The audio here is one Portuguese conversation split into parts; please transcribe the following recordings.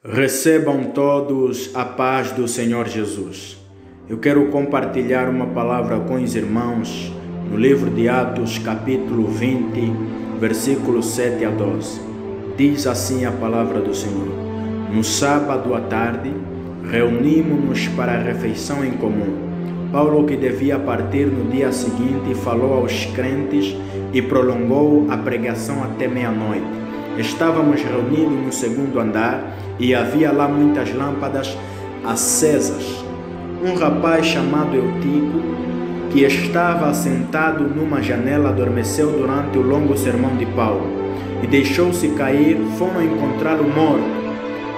Recebam todos a paz do Senhor Jesus. Eu quero compartilhar uma palavra com os irmãos no livro de Atos, capítulo 20, versículos 7 a 12. Diz assim a palavra do Senhor: No sábado à tarde, reunimos-nos para a refeição em comum. Paulo, que devia partir no dia seguinte, falou aos crentes e prolongou a pregação até meia-noite. Estávamos reunidos no segundo andar e havia lá muitas lâmpadas acesas. Um rapaz chamado Eutico, que estava sentado numa janela, adormeceu durante o longo sermão de Paulo e deixou-se cair. Foram encontrá-lo morto.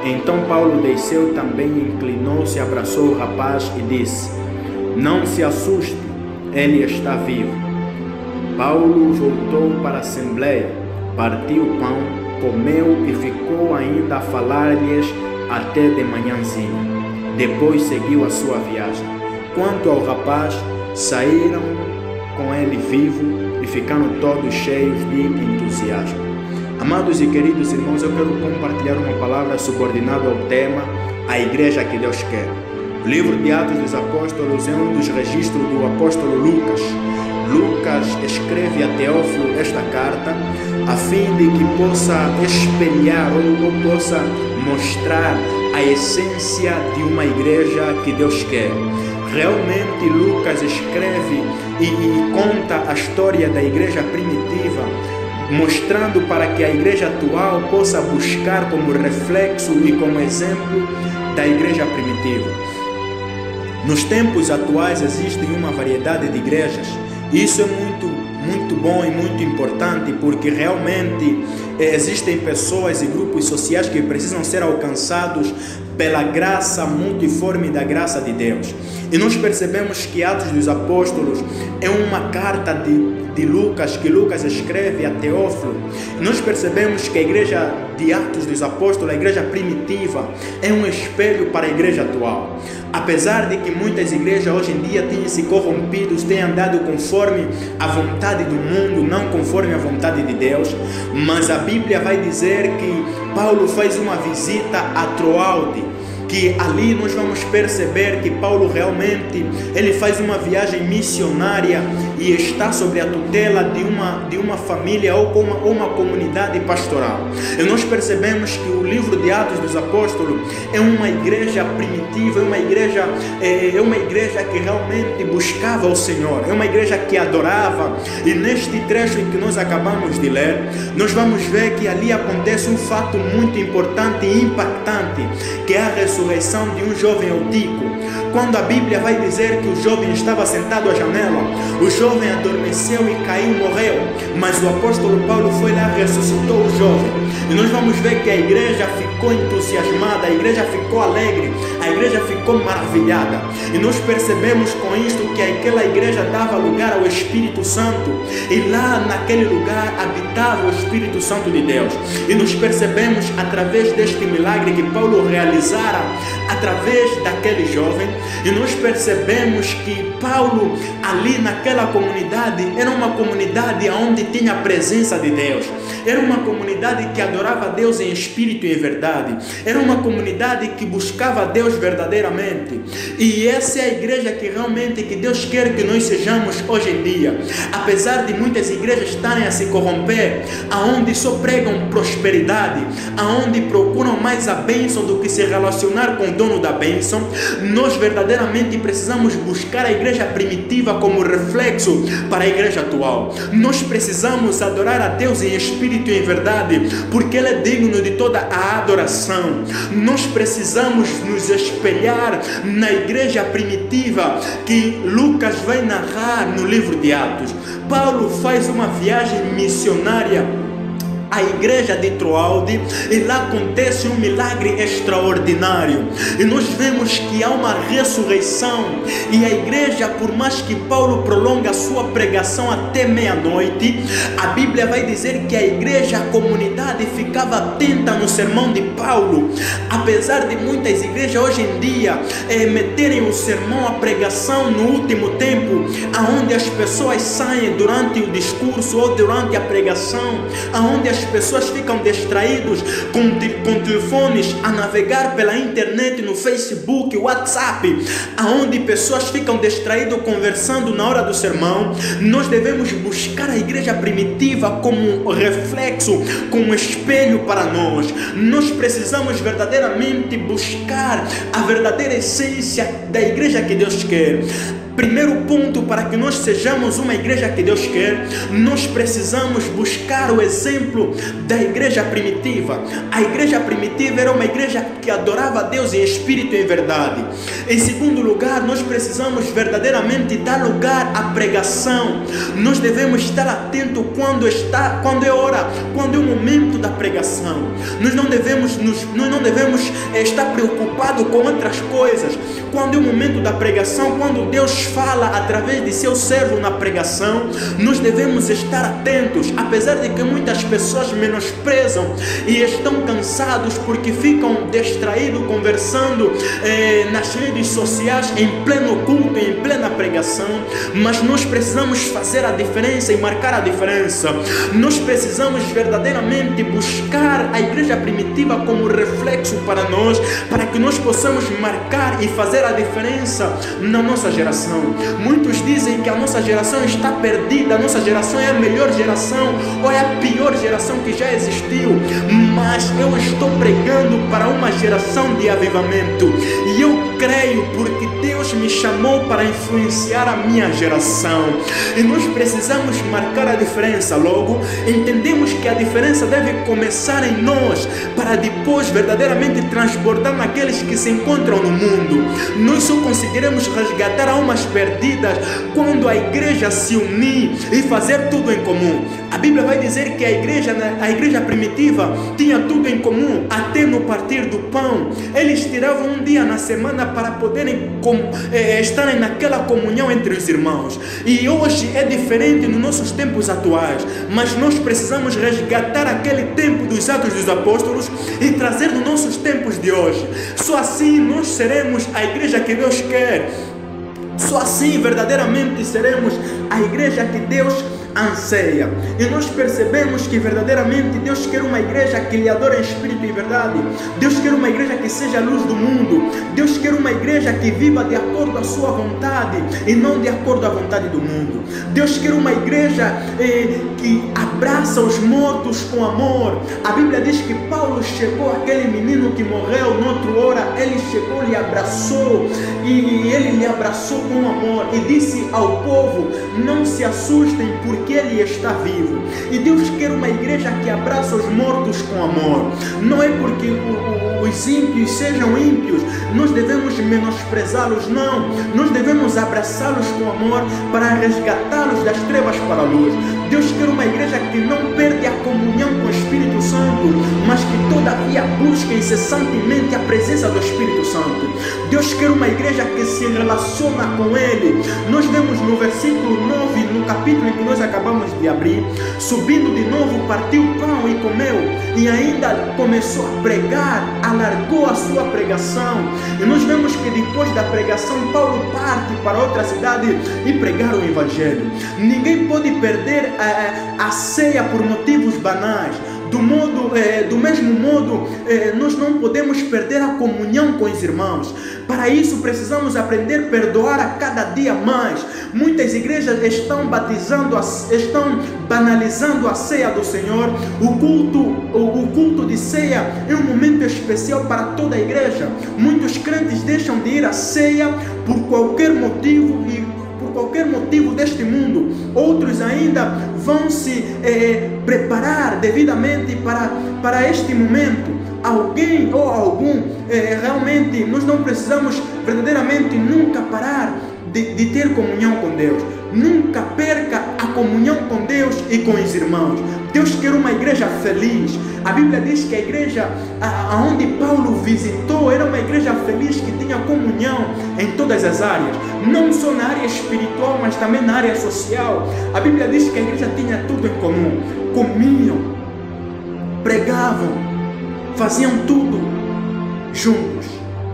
Então Paulo desceu também, inclinou-se, abraçou o rapaz e disse: Não se assuste, ele está vivo. Paulo voltou para a assembleia, partiu o pão, comeu e ficou ainda a falar-lhes até de manhãzinha. Depois seguiu a sua viagem. Quanto ao rapaz, saíram com ele vivo e ficaram todos cheios de entusiasmo. Amados e queridos irmãos, eu quero compartilhar uma palavra subordinada ao tema A Igreja que Deus quer. O livro de Atos dos Apóstolos é um dos registros do apóstolo Lucas. Lucas escreve a Teófilo esta carta a fim de que possa espelhar ou possa mostrar a essência de uma igreja que Deus quer. Realmente Lucas escreve e conta a história da igreja primitiva, mostrando para que a igreja atual possa buscar como reflexo e como exemplo da igreja primitiva. Nos tempos atuais existem uma variedade de igrejas. Isso é muito bom e muito importante, porque realmente existem pessoas e grupos sociais que precisam ser alcançados pela graça multiforme da graça de Deus. E nós percebemos que Atos dos Apóstolos é uma carta de Lucas, que Lucas escreve a Teófilo. E nós percebemos que a igreja de Atos dos Apóstolos, a igreja primitiva, é um espelho para a igreja atual. Apesar de que muitas igrejas hoje em dia têm se corrompido, têm andado conforme a vontade do mundo, não conforme a vontade de Deus, mas a Bíblia vai dizer que Paulo faz uma visita a Troade, que ali nós vamos perceber que Paulo realmente ele faz uma viagem missionária e está sob a tutela de uma família ou uma comunidade pastoral. E nós percebemos que o livro de Atos dos Apóstolos é uma igreja primitiva, é uma igreja que realmente buscava o Senhor, é uma igreja que adorava. E neste trecho em que nós acabamos de ler, nós vamos ver que ali acontece um fato muito importante e impactante, que é a ressurreição de um jovem Eutico. Quando a Bíblia vai dizer que o jovem estava sentado à janela, o jovem adormeceu e caiu, morreu, mas o apóstolo Paulo foi lá e ressuscitou o jovem. E nós vamos ver que a igreja ficou entusiasmada, a igreja ficou alegre, a igreja ficou maravilhada. E nós percebemos com isto que aquela igreja dava lugar ao Espírito Santo, e lá naquele lugar habitava o Espírito Santo de Deus. E nós percebemos através deste milagre que Paulo realizara através daquele jovem, e nós percebemos que Paulo ali naquela comunidade era uma comunidade onde tinha a presença de Deus, era uma comunidade que adorava a Deus em espírito e em verdade, era uma comunidade que buscava a Deus verdadeiramente. E essa é a igreja que realmente que Deus quer que nós sejamos hoje em dia. Apesar de muitas igrejas estarem a se corromper, aonde só pregam prosperidade, aonde procuram mais a bênção do que se relacionar com o dono da bênção, nós verdadeiramente precisamos buscar a igreja primitiva como reflexo para a igreja atual. Nós precisamos adorar a Deus em espírito e em verdade, porque Ele é digno de toda a adoração. Nós precisamos nos espelhar na igreja primitiva que Lucas vai narrar no livro de Atos. Paulo faz uma viagem missionária a igreja de Troade, e lá acontece um milagre extraordinário, e nós vemos que há uma ressurreição, e a igreja, por mais que Paulo prolonga a sua pregação até meia-noite, a Bíblia vai dizer que a igreja, a comunidade ficava atenta no sermão de Paulo. Apesar de muitas igrejas hoje em dia meterem o sermão, a pregação no último tempo, aonde as pessoas saem durante o discurso ou durante a pregação, aonde as as pessoas ficam distraídas com telefones a navegar pela internet, no Facebook, WhatsApp, aonde pessoas ficam distraídas conversando na hora do sermão, nós devemos buscar a igreja primitiva como reflexo, como espelho para nós. Nós precisamos verdadeiramente buscar a verdadeira essência da igreja que Deus quer. Primeiro ponto, para que nós sejamos uma igreja que Deus quer, nós precisamos buscar o exemplo da igreja primitiva. A igreja primitiva era uma igreja que adorava a Deus em espírito e em verdade. Em segundo lugar, nós precisamos verdadeiramente dar lugar à pregação. Nós devemos estar atentos quando é hora, quando é o momento da pregação. Nós não devemos estar preocupados com outras coisas. Quando é o momento da pregação, quando Deus fala através de seu servo na pregação, nós devemos estar atentos, apesar de que muitas pessoas menosprezam e estão cansados porque ficam distraídos conversando nas redes sociais em pleno culto, em plena pregação. Mas nós precisamos fazer a diferença e marcar a diferença. Nós precisamos verdadeiramente buscar a igreja primitiva como reflexo para nós, para que nós possamos marcar e fazer a diferença na nossa geração. Muitos dizem que a nossa geração está perdida, a nossa geração é a melhor geração ou é a pior geração que já existiu, mas eu estou pregando para uma geração de avivamento e eu creio porque Deus me chamou para influenciar a minha geração e nós precisamos marcar a diferença. Logo, entendemos que a diferença deve começar em nós para depois verdadeiramente transbordar naqueles que se encontram no mundo. Nós só conseguiremos resgatar almas perdidas quando a igreja se unir e fazer tudo em comum. A Bíblia vai dizer que a igreja primitiva tinha tudo em comum, até no partir do pão. Eles tiravam um dia na semana para poderem estarem naquela comunhão entre os irmãos. E hoje é diferente nos nossos tempos atuais, mas nós precisamos resgatar aquele tempo dos Atos dos Apóstolos e trazer nos nossos tempos de hoje. Só assim nós seremos a igreja que Deus quer. Só assim verdadeiramente seremos a igreja que Deus anseia. E nós percebemos que verdadeiramente Deus quer uma igreja que lhe adora em espírito e verdade. Deus quer uma igreja que seja a luz do mundo. Deus quer uma igreja que viva de acordo à sua vontade e não de acordo à vontade do mundo. Deus quer uma igreja que abraça os mortos com amor. A Bíblia diz que Paulo chegou àquele menino que morreu noutra hora, ele chegou, lhe abraçou e ele lhe abraçou com amor e disse ao povo: não se assustem porque ele está vivo. E Deus quer uma igreja que abraça os mortos com amor. Não é porque os ímpios sejam ímpios, nós devemos menosprezá-los, não. Nós devemos abraçá-los com amor para resgatá-los das trevas para a luz. Deus quer uma igreja que não perde a comunhão com o Espírito Santo, mas que todavia busca incessantemente a presença do Espírito Santo. Deus quer uma igreja que se relaciona com Ele. Nós vemos no versículo 9, no capítulo em que nós acabamos de abrir, subindo de novo, partiu o pão e comeu, e ainda começou a pregar, alargou a sua pregação. E nós vemos que depois da pregação, Paulo parte para outra cidade e pregar o Evangelho. Ninguém pode perder a ceia por motivos banais. Do mesmo modo, nós não podemos perder a comunhão com os irmãos. Para isso precisamos aprender a perdoar a cada dia mais. Muitas igrejas estão banalizando a ceia do Senhor. O culto de ceia é um momento especial para toda a igreja. Muitos crentes deixam de ir à ceia por qualquer motivo deste mundo. Outros ainda vão se preparar devidamente para este momento. Alguém ou algum, realmente nós não precisamos verdadeiramente nunca parar de ter comunhão com Deus. Nunca perca a comunhão com Deus e com os irmãos. Deus quer uma igreja feliz. A Bíblia diz que a igreja aonde Paulo visitou era uma igreja feliz que tinha comunhão em todas as áreas, não só na área espiritual, mas também na área social. A Bíblia diz que a igreja tinha tudo em comum. Comiam, pregavam, faziam tudo juntos.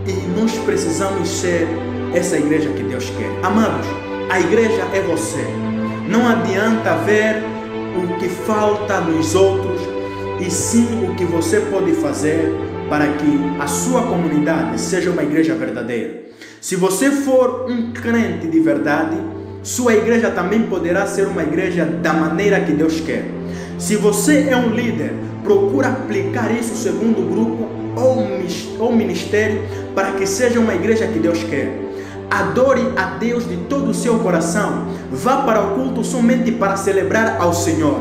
E nós precisamos ser essa igreja que Deus quer. Amados, a igreja é você. Não adianta ver o que falta nos outros, e sim o que você pode fazer para que a sua comunidade seja uma igreja verdadeira. Se você for um crente de verdade, sua igreja também poderá ser uma igreja da maneira que Deus quer. Se você é um líder, procura aplicar isso segundo o grupo ou ministério para que seja uma igreja que Deus quer. Adore a Deus de todo o seu coração. Vá para o culto somente para celebrar ao Senhor.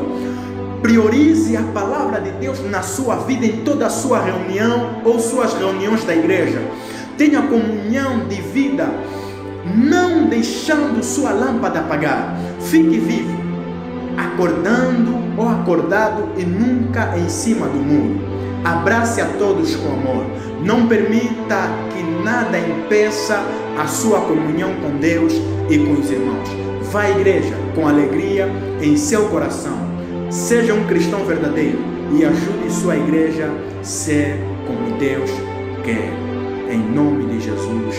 Priorize a palavra de Deus na sua vida, em toda a sua reunião ou suas reuniões da igreja. Tenha comunhão de vida, não deixando sua lâmpada apagar. Fique vivo, acordando ou acordado e nunca em cima do muro. Abrace a todos com amor. Não permita que nada impeça a sua comunhão com Deus e com os irmãos. Vá à igreja com alegria em seu coração. Seja um cristão verdadeiro e ajude sua igreja a ser como Deus quer. Em nome de Jesus,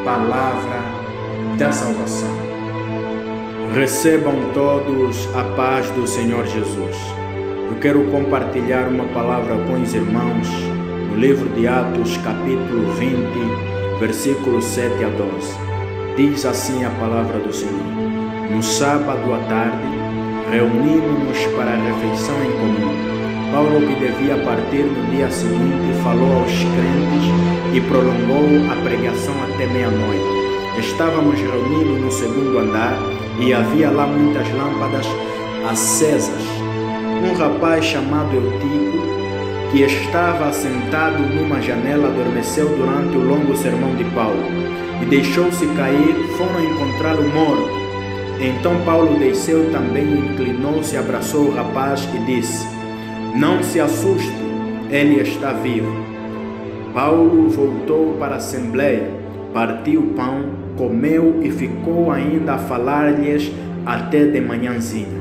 palavra da salvação. Recebam todos a paz do Senhor Jesus. Eu quero compartilhar uma palavra com os irmãos no livro de Atos, capítulo 20, versículos 7 a 12. Diz assim a palavra do Senhor: no sábado à tarde, reunimos-nos para a refeição em comum. Paulo, que devia partir no dia seguinte, falou aos crentes e prolongou a pregação até meia-noite. Estávamos reunidos no segundo andar e havia lá muitas lâmpadas acesas. Um rapaz chamado Eutico, que estava sentado numa janela, adormeceu durante o longo sermão de Paulo e deixou-se cair. Foram encontrá-lo morto. Então Paulo desceu também, inclinou-se, abraçou o rapaz e disse: não se assuste, ele está vivo. Paulo voltou para a assembleia, partiu o pão, comeu e ficou ainda a falar-lhes até de manhãzinha.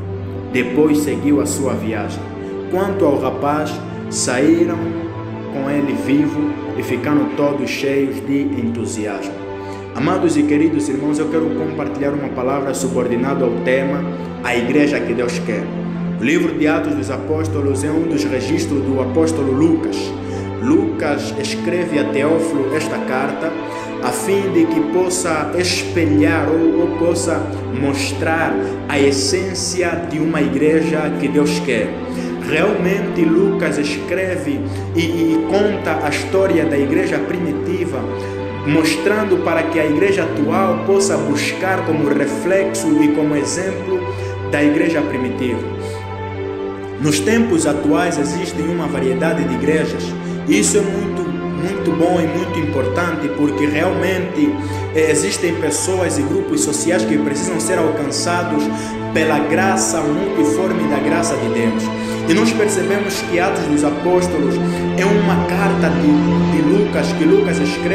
Depois seguiu a sua viagem. Quanto ao rapaz, saíram com ele vivo e ficaram todos cheios de entusiasmo. Amados e queridos irmãos, eu quero compartilhar uma palavra subordinada ao tema A Igreja que Deus Quer. O livro de Atos dos Apóstolos é um dos registros do apóstolo Lucas. Lucas escreve a Teófilo esta carta a fim de que possa espelhar ou possa mostrar a essência de uma igreja que Deus quer. Realmente Lucas escreve e conta a história da igreja primitiva, mostrando para que a igreja atual possa buscar como reflexo e como exemplo da igreja primitiva. Nos tempos atuais existem uma variedade de igrejas, e isso é muito bom e muito importante, porque realmente existem pessoas e grupos sociais que precisam ser alcançados pela graça multiforme da graça de Deus. E nós percebemos que Atos dos Apóstolos é uma carta de Lucas, que Lucas escreve